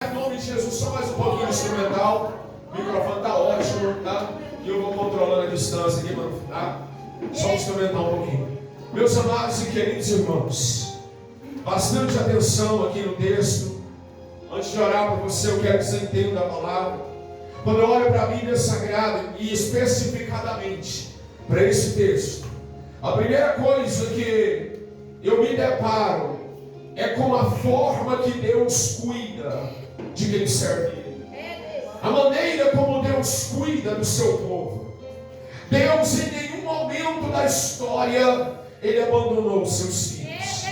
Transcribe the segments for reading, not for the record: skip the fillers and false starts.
Em nome de Jesus, só mais um pouquinho instrumental. O microfone está ótimo, tá? E eu vou controlando a distância aqui, mano, tá? Só um instrumental um pouquinho. Meus amados e queridos irmãos, bastante atenção aqui no texto. Antes de orar para você, eu quero que você entenda a palavra. Quando eu olho para a Bíblia Sagrada e especificadamente para esse texto, a primeira coisa que eu me deparo é com a forma que Deus cuida de quem serve Ele. A maneira como Deus cuida do seu povo. Deus em nenhum momento da história Ele abandonou os seus filhos.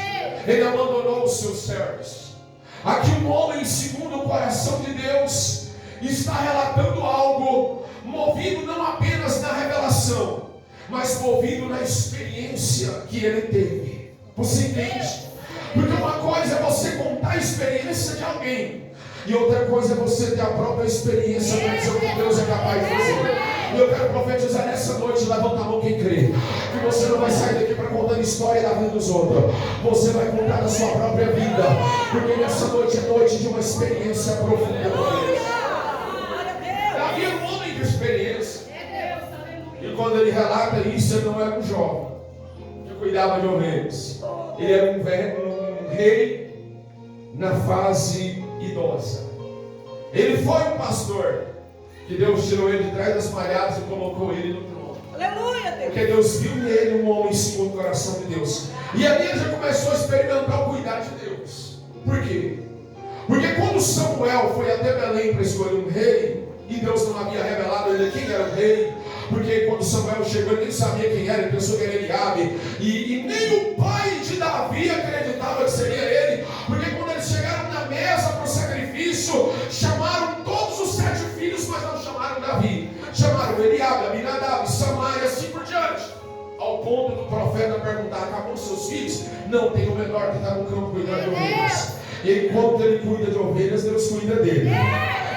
Ele abandonou os seus servos. Aqui um homem segundo o coração de Deus está relatando algo movido não apenas na revelação, mas movido na experiência que ele teve. Você entende? Porque uma coisa é você contar a experiência de alguém, e outra coisa é você ter a própria experiência para dizer o que Deus é capaz de fazer. E eu quero profetizar nessa noite, levanta a mão quem crê, que você não vai sair daqui para contar a história da vida dos outros. Você vai contar da sua própria vida, porque nessa noite é noite de uma experiência profunda com Deus. Davi era um homem de experiência. E quando ele relata isso, ele não era um jovem que cuidava de ovelhas. Ele era um rei na fase idosa. Ele foi um pastor que Deus tirou ele de trás das malhadas e colocou ele no trono. Aleluia, Deus. Porque Deus viu nele um homem segundo o coração de Deus. E ali ele já começou a experimentar o cuidado de Deus. Por quê? Porque quando Samuel foi até Belém para escolher um rei, e Deus não havia revelado ainda quem era o rei, porque quando Samuel chegou ele nem sabia quem era, ele pensou que era Eliabe, e nem o pai de Davi acreditava que seria ele, porque quando eles chegaram na mesa para o sacrifício, chamaram todos os 7 filhos, mas não chamaram Davi, chamaram Eliabe, Aminadab, Samar e assim por diante, ao ponto do profeta perguntar: acabou seus filhos? Não, tem o menor que está no campo cuidando de ovelhas. E enquanto ele cuida de ovelhas, Deus cuida dele.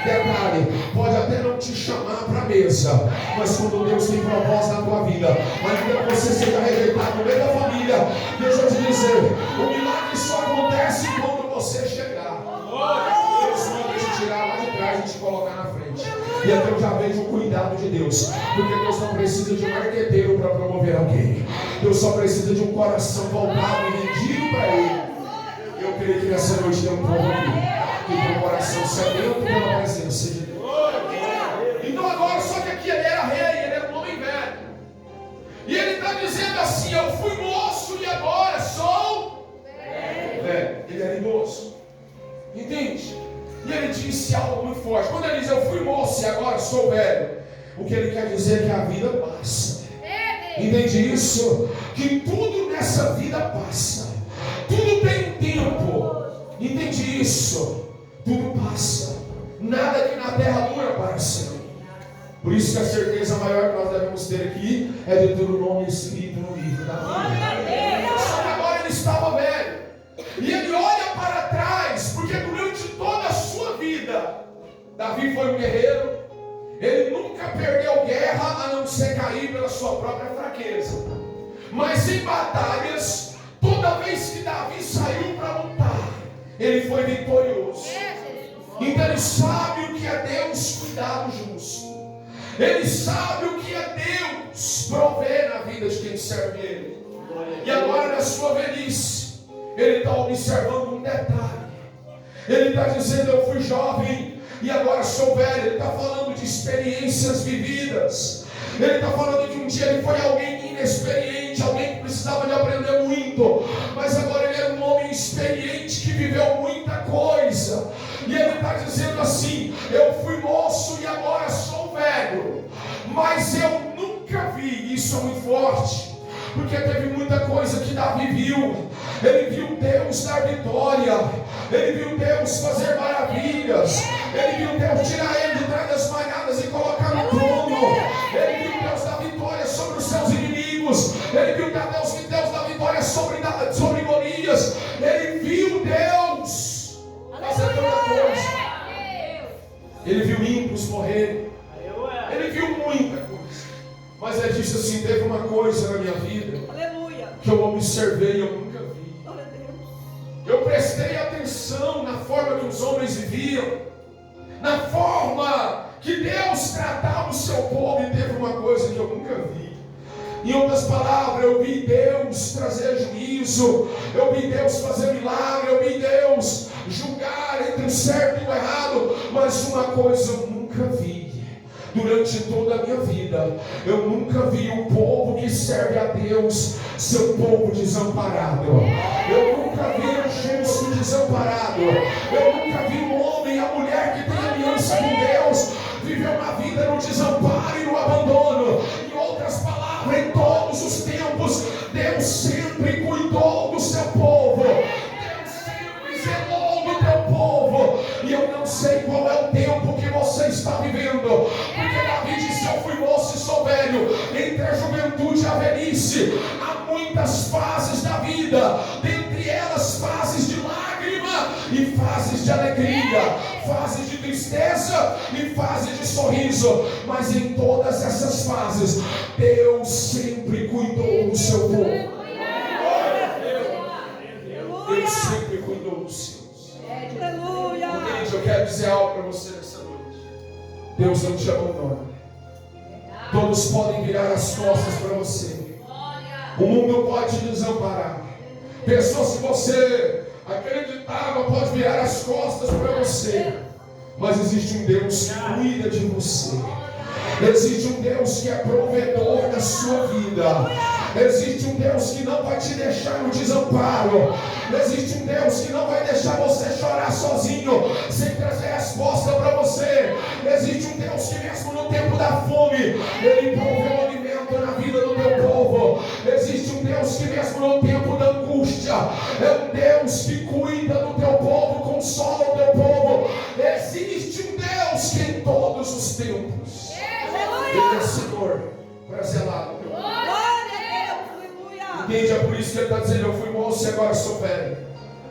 Detalhe, pode até não te chamar para a mesa, mas quando Deus tem propósito na tua vida, ainda que você seja rejeitado no meio da família, deixa eu te dizer, o milagre só acontece quando você chegar. Deus não deixa tirar lá de trás e te colocar na frente. E aqui eu já vejo o cuidado de Deus, porque Deus não precisa de um marqueteiro para promover alguém. Deus só precisa de um coração voltado e rendido para Ele. Eu creio que nessa noite tem um povo aqui que tem um coração sedento pela presença de Deus. Então agora, só que aqui ele era rei, ele era um homem velho. E ele está dizendo assim: eu fui moço e agora sou velho. Ele era idoso. Entende? E ele disse algo muito forte. Quando ele diz eu fui moço e agora sou velho, o que ele quer dizer é que a vida passa. Entende isso? Que tudo nessa vida passa. Tudo tem tempo. Entende isso? Tudo passa. Nada que na terra dura para sempre. Por isso que a certeza maior que nós devemos ter aqui é de ter o nome escrito no livro da vida. Só que agora ele estava velho. E ele olha para trás, porque durante toda a sua vida, Davi foi um guerreiro. Ele nunca perdeu guerra a não ser cair pela sua própria fraqueza. Mas em batalhas, toda vez que Davi saiu para lutar, ele foi vitorioso. Então ele sabe o que é Deus cuidar do justo. Ele sabe o que é Deus prover na vida de quem serve Ele. E agora na sua velhice, ele está observando um detalhe. Ele está dizendo: eu fui jovem e agora sou velho. Ele está falando de experiências vividas. Ele está falando que um dia ele foi alguém inexperiente, alguém que precisava de aprender muito, mas agora ele é um homem experiente que viveu muita coisa. E ele está dizendo assim: eu fui moço e agora sou velho, mas eu nunca vi. Isso é muito forte, porque teve muita coisa que Davi viu. Ele viu Deus dar vitória, ele viu Deus fazer maravilhas, ele viu Deus tirar ele de trás das malhadas e colocar no trono. Ele viu Deus dar vitória sobre os seus inimigos. Ele viu Deus dar vitória sobre Golias. Ele viu Deus fazer tanta coisa. Ele viu ímpios morrer. Ele viu muita coisa. Mas ele disse assim: teve uma coisa na minha vida que eu observei e eu nunca vi. Eu prestei prestei atenção na forma que os homens viviam, na forma que Deus tratava o seu povo, e teve uma coisa que eu nunca vi. Em outras palavras, eu vi Deus trazer juízo, eu vi Deus fazer milagre, eu vi Deus julgar entre o certo e o errado, mas uma coisa eu nunca vi. Durante toda a minha vida, eu nunca vi um povo que serve a Deus ser um povo desamparado. Eu nunca vi um justo desamparado. Eu nunca vi um homem e a mulher que tem aliança com Deus viver uma vida no desamparo e no abandono. Em outras palavras, em todos os tempos, Deus sempre cuidou do seu povo. Deus sempre zelou do teu povo. E eu não sei qual é o tempo que você está vivendo, porque Davi disse: eu fui moço e sou velho, entre a juventude e a velhice há muitas fases da vida, dentre elas fases de lágrima e fases de alegria, fases de tristeza e fases de sorriso, mas em todas essas fases Deus sempre cuidou do seu povo. Deus sempre cuidou dos seus. Entende? Eu quero dizer algo para você nessa noite. Deus não te abandona. Todos podem virar as costas para você. O mundo pode te desamparar. Pessoas que você acreditava pode virar as costas para você. Mas existe um Deus que cuida de você. Existe um Deus que é provedor da sua vida. Existe um Deus que não vai te deixar no desamparo. Existe um Deus que não vai deixar você chorar sozinho, sem trazer resposta para você. Existe um Deus que mesmo no tempo da fome, Ele provê alimento na vida do teu povo. Existe um Deus que mesmo no tempo da angústia, é um Deus que cuida do teu povo, consola o teu povo. Existe um Deus que em todos os tempos, Ele é Senhor para zelar do teu povo. Entende? É por isso que Ele está dizendo: eu fui moço e agora sou velho,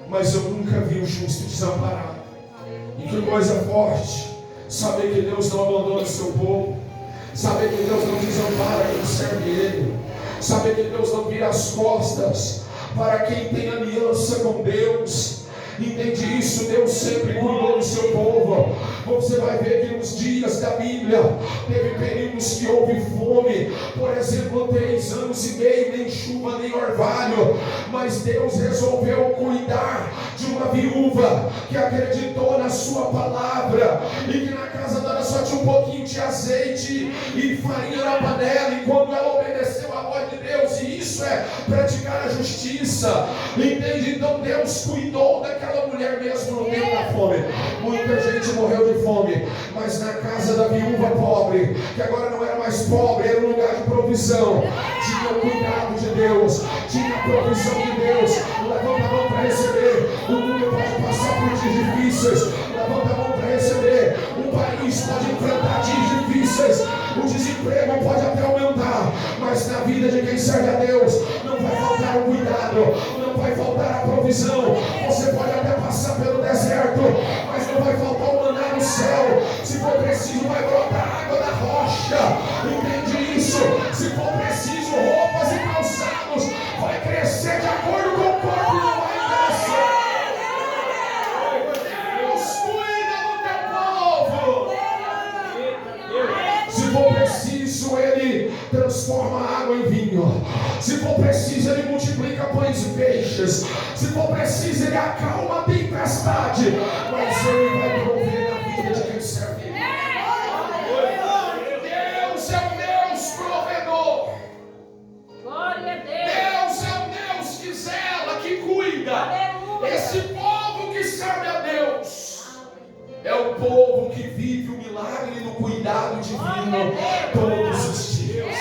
mas eu nunca vi o justo desamparado. E que coisa forte saber que Deus não abandona o seu povo, saber que Deus não desampara quem serve Ele, saber que Deus não vira as costas para quem tem aliança com Deus. Entende isso? Deus sempre cuidou do seu povo. Você vai ver que nos dias da Bíblia teve períodos que houve fome, por exemplo, 3 anos e meio, nem chuva nem orvalho, mas Deus resolveu cuidar de uma viúva que acreditou na sua palavra e que na casa dela só tinha um pouquinho de azeite e farinha na panela, e quando ela obedeceu a voz de Deus, e isso é praticar a justiça, entende? Então Deus cuidou daquela mulher mesmo no tempo da fome. Muita gente morreu de fome, mas na casa da viúva pobre, que agora não era mais pobre, era um lugar de provisão, tinha o cuidado de Deus, tinha a provisão de Deus. Levanta a mão para receber. O mundo pode passar por dias difíceis, levanta a mão para receber. O país pode enfrentar dias difíceis, o desemprego pode até aumentar, mas na vida de quem serve a Deus não vai faltar o cuidado, não vai faltar a provisão. Você pode até passar pelo deserto, mas não vai faltar o maná no céu. Se for preciso, vai brotar água da rocha. Entende isso? Se for preciso, roupas e calçados vai crescer de acordo com o corpo, não vai envelhecer. Deus cuida do teu povo. Se for preciso, Ele transforma a água em vinho. Se for preciso, Ele multiplica pães e peixes. Se for preciso, Ele acalma a tempestade. Mas Ele vai prover na vida de quem serve. Deus é um Deus provedor. Glória a Deus. Deus é um Deus que zela, que cuida. Esse povo que serve a Deus é o povo que vive o milagre do cuidado divino todos os dias.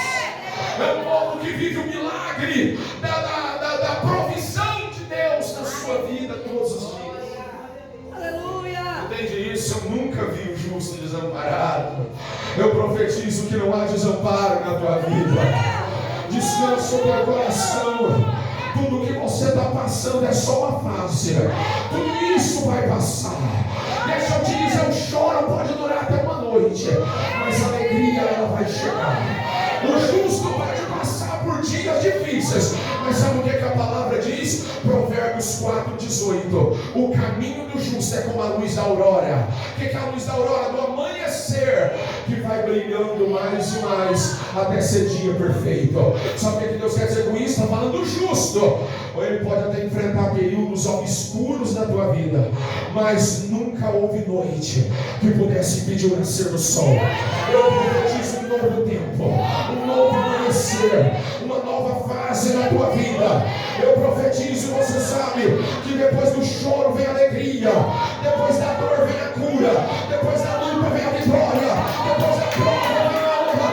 É o povo que vive o milagre da provisão de Deus na sua vida todos os dias. Aleluia. Entende isso? Eu nunca vi o justo desamparado. Eu profetizo que não há desamparo na tua vida. Descansa o teu coração. Tudo que você está passando é só uma fase. Tudo isso vai passar. Deixa eu te dizer, o choro pode durar até uma noite, mas a alegria ela vai chegar. O justo pode passar por dias difíceis, mas sabe o que a palavra diz? Provérbios Provérbios 4:18. O caminho do justo é como a luz da aurora. O que é a luz da aurora? Do amanhecer, que vai brilhando mais e mais até ser dia perfeito. Sabe o que Deus quer dizer com isso? Está falando do justo. Ou ele pode até enfrentar períodos obscuros da tua vida, mas nunca houve noite que pudesse impedir o nascer do sol. Eu profetizo um novo tempo, um novo amanhecer, uma nova fase na tua vida. Eu profetizo, você sabe, que depois do choro vem a alegria, depois da dor vem a cura, depois da luta vem a vitória, depois da prova vem a honra.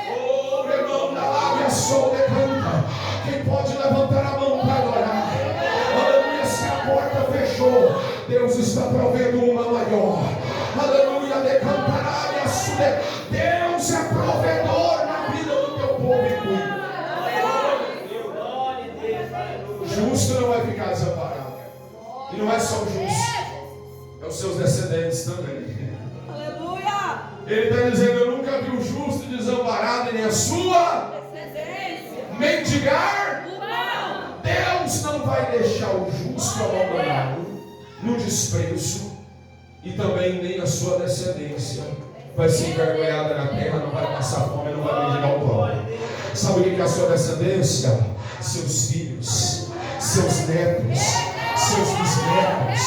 Oh, irmão, da lábia sol decanta. Quem pode levantar a mão para adorar? Aleluia, se a porta fechou, Deus está provendo uma maior. Aleluia, decantará e assume. Deus é provedor na vida do teu povo e cuida. O justo não vai ficar desamparado. E não é só o justo, é os seus descendentes também. Aleluia. Ele está dizendo: eu nunca vi o justo desamparado, nem a sua mendigar. Deus não vai deixar o justo abandonado no desprezo, e também nem a sua descendência vai ser envergonhada na terra, não vai passar fome, não vai mendigar o pão. Sabe o que é a sua descendência? Seus filhos, seus netos, seus bisnetos,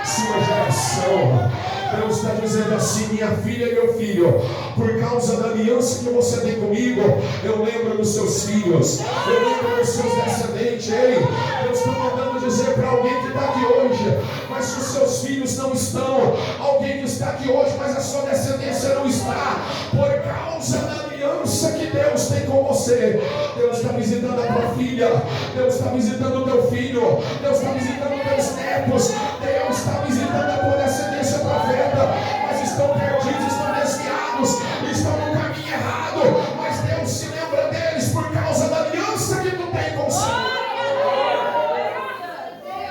sua geração. Deus está dizendo assim: minha filha e meu filho, por causa da aliança que você tem comigo, eu lembro dos seus filhos, eu lembro dos seus descendentes. Ei, Deus está mandando dizer para alguém que está aqui hoje, mas se os seus filhos não estão, alguém que está aqui hoje, mas a sua descendência não está, por causa da aliança que Deus tem com você. Deus está visitando a tua filha, Deus está visitando o teu filho, Deus está visitando os teus netos, Deus está visitando a tua descendência profeta, mas estão perdidos, estão desviados, estão no caminho errado, mas Deus se lembra deles por causa da aliança que tu tem com o Senhor.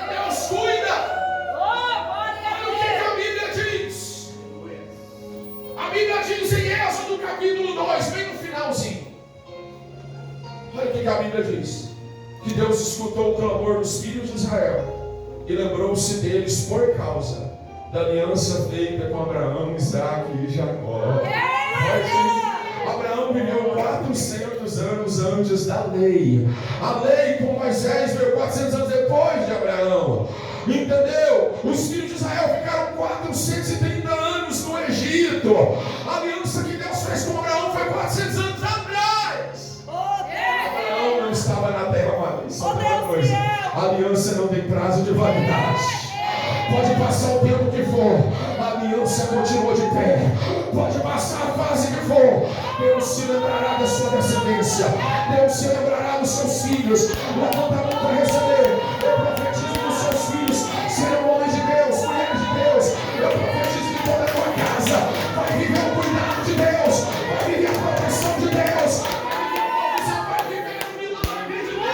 Deus cuida. Olha o que a Bíblia diz. A Bíblia diz em Êxodo capítulo 2, bem no finalzinho. Olha o que a Bíblia diz: que Deus escutou o clamor dos filhos de Israel e lembrou-se deles por causa da aliança feita com Abraão, Isaque e Jacó. Abraão viveu 400 anos antes da lei. A lei com Moisés veio 400 anos depois de Abraão. Entendeu? Os filhos de Israel ficaram 430 anos no Egito. A aliança que Deus fez com Abraão foi 400 anos atrás. Abraão não estava na terra mais. Só tem uma coisa: a aliança não tem prazo de validade. Pode passar o tempo que for, a aliança continua de pé. Pode passar a fase que for, Deus se lembrará da sua descendência, Deus se lembrará dos seus filhos. Levanta a mão para receber. Eu profetizo que os seus filhos serão homens de Deus, mulheres de Deus. Eu profetizo que toda a tua casa vai viver o cuidado de Deus, vai viver a proteção de Deus, vai viver o milagre de Deus.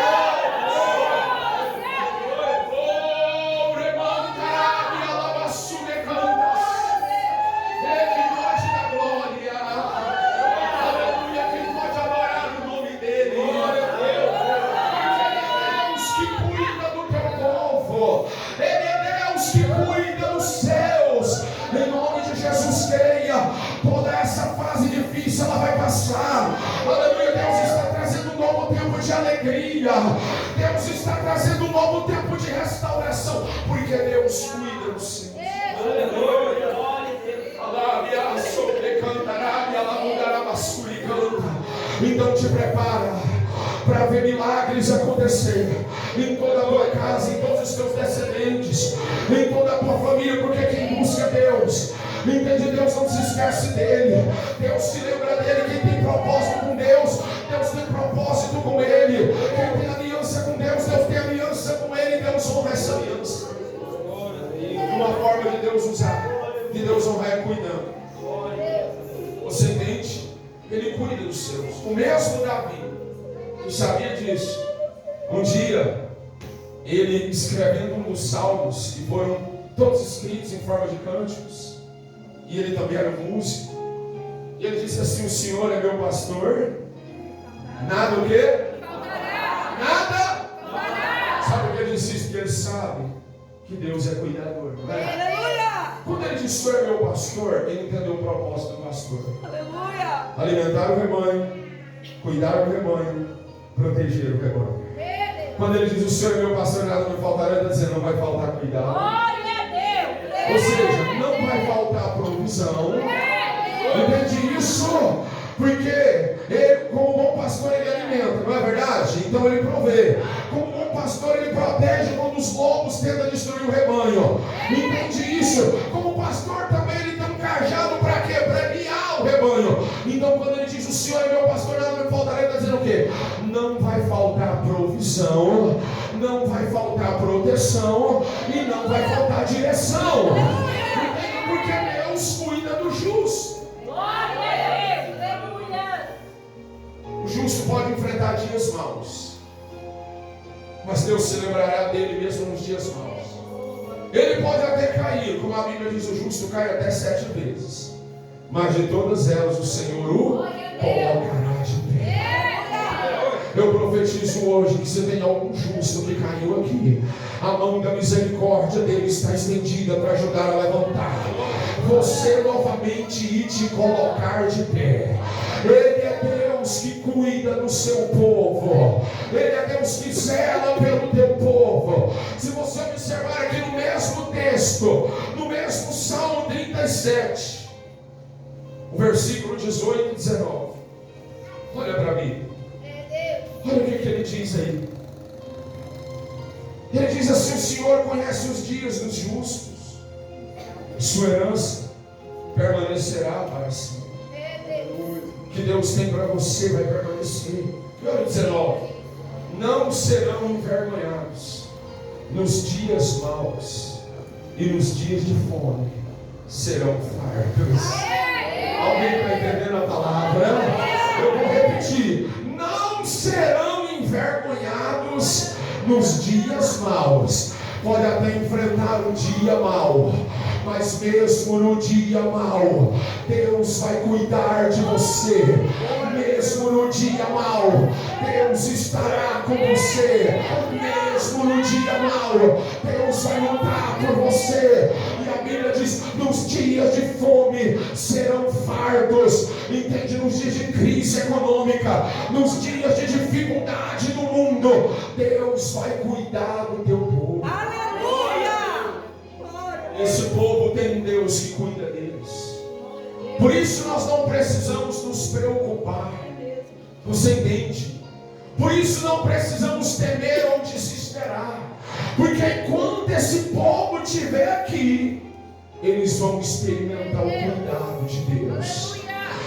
Toda essa fase difícil ela vai passar. Aleluia, Deus está trazendo um novo tempo de alegria. Deus está trazendo um novo tempo de restauração, porque Deus cuida dos seus. Aleluia. Então te prepara para ver milagres acontecer em toda a tua casa, em todos os teus descendentes, em toda a tua família, porque quem busca Deus, entende? Deus não se esquece dele, Deus se lembra dele. Quem tem propósito com Deus, Deus tem propósito com ele. Quem tem aliança com Deus, Deus tem aliança com ele. Deus honra essa aliança. Uma forma de Deus usar, de Deus honrar, é cuidando. Você entende? Ele cuida dos seus. O mesmo Davi, tu sabia disso? Um dia, ele escrevendo um dos salmos, que foram todos escritos em forma de cânticos, e ele também era músico, e ele disse assim: o Senhor é meu pastor, nada o quê? nada. Sabe por que ele insiste? Porque ele sabe que Deus é cuidador. Aleluia. Quando ele diz: "Senhor é meu pastor", ele entendeu o propósito do pastor: Aleluia. alimentar o rebanho, cuidar do rebanho, proteger o rebanho. Quando ele diz: "O Senhor é meu pastor, nada me faltará", ele está dizendo: não vai faltar cuidado. Glória a Deus. Ou seja, não vai faltar provisão. Entende isso? Porque ele, como bom pastor, ele alimenta, não é verdade? Então ele provê. Como bom pastor, ele protege quando os lobos tentam destruir o rebanho. Entende isso? Como pastor também ele tem um cajado para quê? Para guiar o rebanho. Então quando ele diz: "O Senhor é meu pastor, nada me faltará", ele está dizendo o quê? Não vai faltar provisão, não vai faltar proteção e não vai faltar direção. Entende? Porque Deus cuida do justo. O justo pode enfrentar dias maus, mas Deus se lembrará dele mesmo nos dias maus. Ele pode até cair, como a Bíblia diz: o justo cai até 7 vezes, mas de todas elas o Senhor o colocará de pé. Eu profetizo hoje que se tem algum justo que caiu aqui, a mão da misericórdia dele está estendida para ajudar a levantar você novamente e te colocar de pé. Ele é Deus que cuida do seu povo. Ele é Deus que zela pelo teu povo. Se você observar aqui no mesmo texto, no mesmo Salmo 37, o versículo 18 e 19, olha para mim. Olha o que ele diz aí. Ele diz assim: "O Senhor conhece os dias dos justos, sua herança permanecerá para sempre." O que Deus tem para você vai permanecer. E olha o 19: "Não serão envergonhados nos dias maus, e nos dias de fome serão fartos." Alguém está entendendo a palavra? Eu vou repetir: não serão envergonhados nos dias maus. Pode até enfrentar um dia mau, mas mesmo no dia mau, Deus vai cuidar de você. Mesmo no dia mau, Deus estará com você. Mesmo no dia mau, Deus vai lutar por você. E a Bíblia diz: nos dias de fome serão fartos. Entende? Nos dias de crise econômica, nos dias de dificuldade do mundo, Deus vai cuidar do teu povo. Esse povo tem um Deus que cuida deles. Por isso nós não precisamos nos preocupar. Você entende? Por isso não precisamos temer ou desesperar. Porque enquanto esse povo estiver aqui, eles vão experimentar o cuidado de Deus.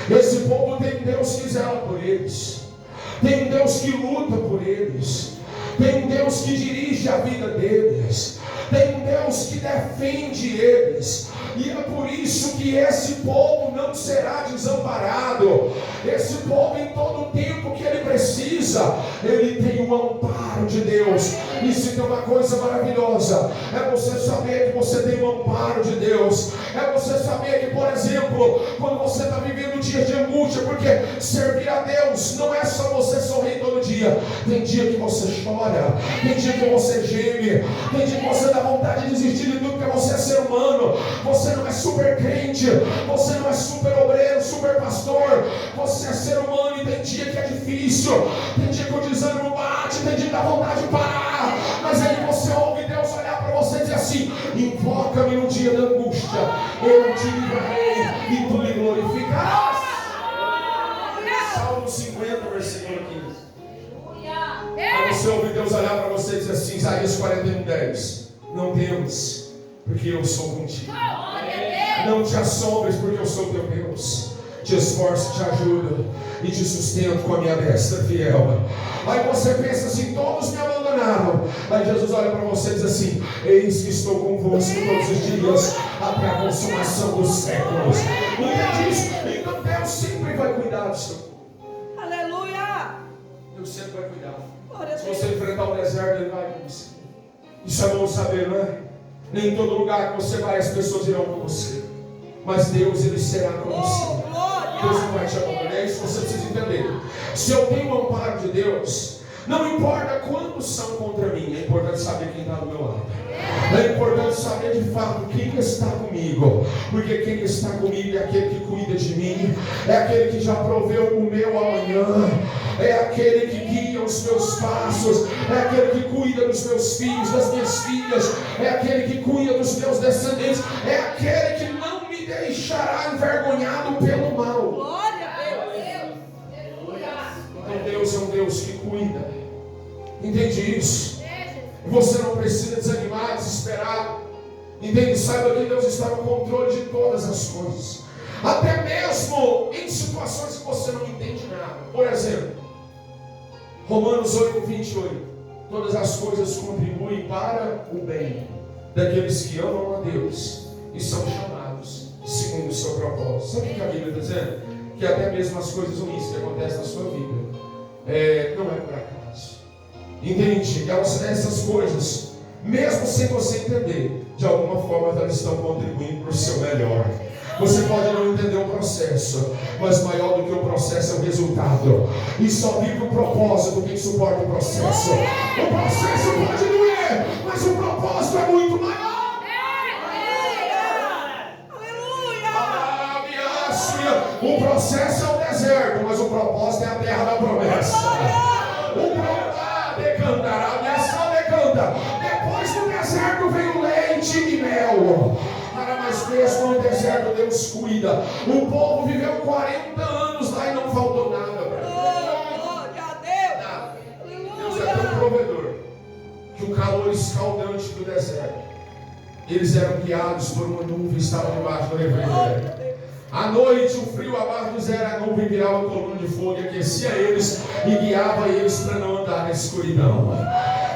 Esse povo tem um Deus que zela por eles. Tem um Deus que luta por eles. Tem um Deus que dirige a vida deles. Tem um Deus que defende eles. E é por isso que esse povo não será desamparado. Esse povo, em todo o tempo que ele precisa, ele tem o amparo de Deus. Isso é uma coisa maravilhosa. É você saber que você tem o amparo de Deus. É você saber que, por exemplo, quando você está vivendo dias de angústia, porque servir a Deus não é só você sorrir todo dia. Tem dia que você chora, tem dia que você geme, tem dia que você dá vontade de desistir de tudo, porque você é ser humano. Você não é super crente, você não é super obreiro, super pastor. Você é ser humano e tem dia que é difícil, tem dia que o desânimo bate, tem dia que dá vontade de parar. Mas aí você ouve Deus olhar para você e dizer assim: invoca-me no dia da angústia, eu te livrarei e tu me glorificarás. Salmo 50, versículo 15. Aí você ouve Deus olhar para você e dizer assim: Isaías 41:10. Não temas, porque eu sou contigo. Não te assombres, porque eu sou teu Deus. Te esforço, te ajudo e te sustento com a minha destra fiel. Aí você pensa assim: todos me abandonaram. Aí Jesus olha para você e diz assim: eis que estou convosco todos os dias, até a consumação dos séculos. Entende isso? Então Deus sempre vai cuidar do seu povo. Aleluia. Deus sempre vai cuidar. Glória a Se Deus. você enfrentar o deserto, Ele vai com você. Isso é bom saber, não é? Nem em todo lugar que você vai as pessoas irão com você, mas Deus, Ele será com você. Deus não vai te abandonar. É isso que você precisa entender. Se eu tenho o amparo de Deus, Não importa quantos são contra mim, é importante saber quem está do meu lado. É importante saber de fato quem está comigo, porque quem está comigo é aquele que cuida de mim, é aquele que já proveu o meu amanhã, é aquele que guia os meus passos, é aquele que cuida dos meus filhos, das minhas filhas, é aquele que cuida dos meus descendentes, é aquele que não me deixará envergonhado pelo mal. Glória a Deus. Então Deus é um Deus que cuida. Entende isso? Você não precisa desanimar, desesperar. Entende? Saiba que Deus está no controle de todas as coisas. Até mesmo em situações que você não entende nada. Por exemplo, Romanos 8:28. Todas as coisas contribuem para o bem daqueles que amam a Deus e são chamados segundo o seu propósito. Sabe o que a Bíblia está dizendo? Que até mesmo as coisas ruins que acontecem na sua vida não é por acaso. Entende? Essas coisas, mesmo sem você entender, de alguma forma elas estão contribuindo para o seu melhor. Você pode não entender o processo, mas maior do que o processo é o resultado. E só vive o propósito quem suporta o processo. O processo pode doer, mas o propósito é muito maior. O processo é o deserto, mas o propósito é a terra da promessa. Depois do deserto vem o leite e mel. Mas mesmo no deserto Deus cuida. O povo viveu 40 anos lá e não faltou nada para ele. Deus é tão provedor que o calor escaldante do deserto, eles eram guiados por uma nuvem, estavam debaixo do refrigério. À noite, o frio abaixo do zero, a nuvem virava coluna de fogo e aquecia eles e guiava eles para não andar na escuridão.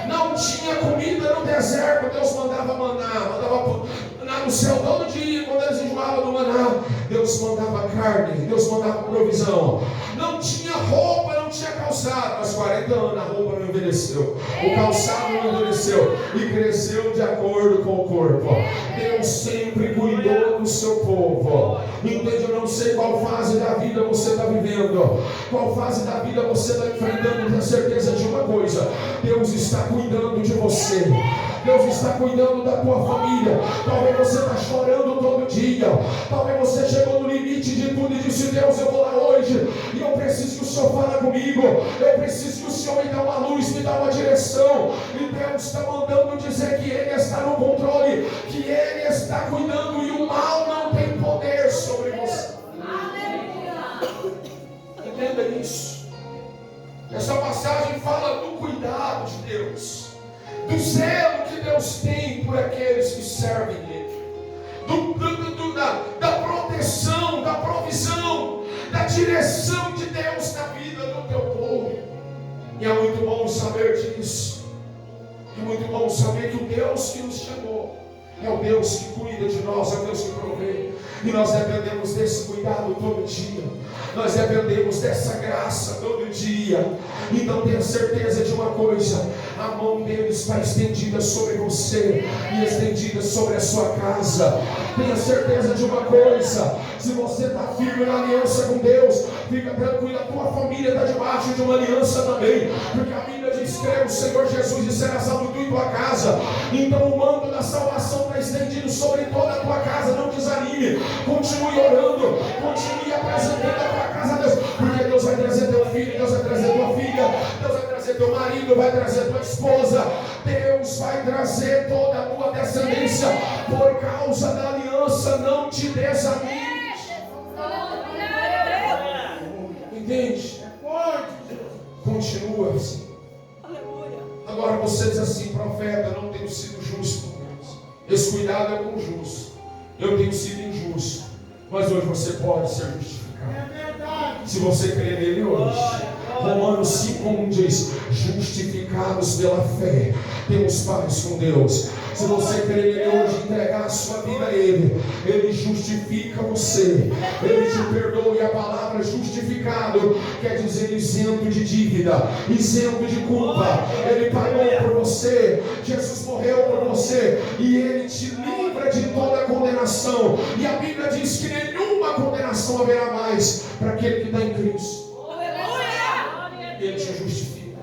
Não tinha comida no deserto, Deus mandava maná, mandava maná no céu todo dia. Quando eles enjoavam do maná, Deus mandava carne, Deus mandava provisão. Não tinha roupa, não tinha calçado, mas 40 anos a roupa não envelheceu, o calçado não envelheceu e cresceu de acordo com o corpo. Deus sempre cuidou do seu povo. Entende? Eu não sei qual fase da vida você está vivendo, qual fase da vida você está enfrentando. Tenha certeza de uma coisa: Deus está cuidando de você. Deus está cuidando da tua família. Talvez você está chorando todo dia. Talvez você chegou no limite de tudo e disse: Deus, eu vou lá hoje e eu preciso que o Senhor fale comigo. Eu preciso que o Senhor me dê uma luz, me dê uma direção. E Deus está mandando dizer que Ele está no controle, que Ele está cuidando e o mal não tem poder sobre você. Entenda isso. Essa passagem fala do cuidado de Deus, do zelo que Deus tem por aqueles que servem Ele, da proteção, da provisão, da direção de Deus na vida do teu povo. E é muito bom saber disso. É muito bom saber que o Deus que nos chamou é o Deus que cuida de nós, é o Deus que provê. E nós dependemos desse cuidado todo dia. Nós dependemos dessa graça todo dia. Então tenha certeza de uma coisa: a mão dele está estendida sobre você e estendida sobre a sua casa. Tenha certeza de uma coisa: se você está firme na aliança com Deus, fica tranquilo, a tua família está debaixo de uma aliança também. Porque a Bíblia diz: crê no Senhor Jesus e será salvo tu e tua casa. Então o manto da salvação está estendido sobre toda a tua casa. Não desanime, continue orando, continue apresentando a tua casa a Deus, porque Deus vai trazer teu filho, Deus vai trazer tua filha, Deus vai trazer teu marido, vai trazer tua esposa, Deus vai trazer toda a tua descendência. Por causa da aliança, não te desanime. Entende? Continua assim. Agora você diz assim: profeta, eu não tenho sido justo com Deus. Esse cuidado é com o justo. Eu tenho sido injusto. Mas hoje você pode ser justificado. Se você crer nele hoje. Romanos 5:1 diz: justificados pela fé, temos paz com Deus. Se você crer nele hoje, entregar a sua vida a Ele, Ele justifica você, Ele te perdoa. E a palavra justificado quer dizer isento de dívida, isento de culpa. Ele pagou por você, Jesus morreu por você, e Ele te livra de toda condenação. E a Bíblia diz que nenhuma condenação haverá mais para aquele que está em Cristo. Ele te justifica.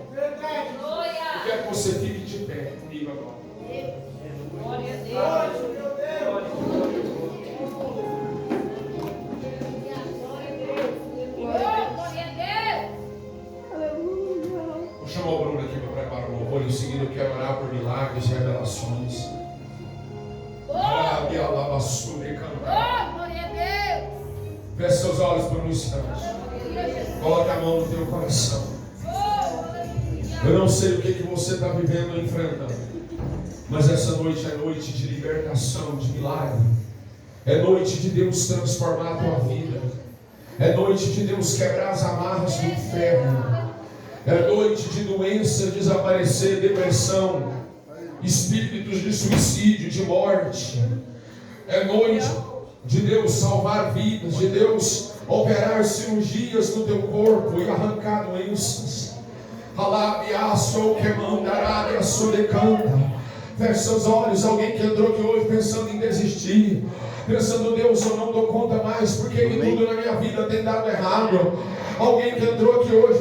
olhos por um instante. Coloque a mão no teu coração. Eu não sei o que você está vivendo ou enfrentando, mas essa noite é noite de libertação, de milagre. É noite de Deus transformar a tua vida. É noite de Deus quebrar as amarras do inferno. É noite de doença desaparecer, depressão, espíritos de suicídio, de morte. É noite de Deus salvar vidas, de Deus operar cirurgias no teu corpo e arrancar doenças. Feche seus olhos. Alguém que entrou aqui hoje pensando em desistir, pensando, Deus, eu não dou conta mais, porque tudo na minha vida tem dado errado. Alguém que entrou aqui hoje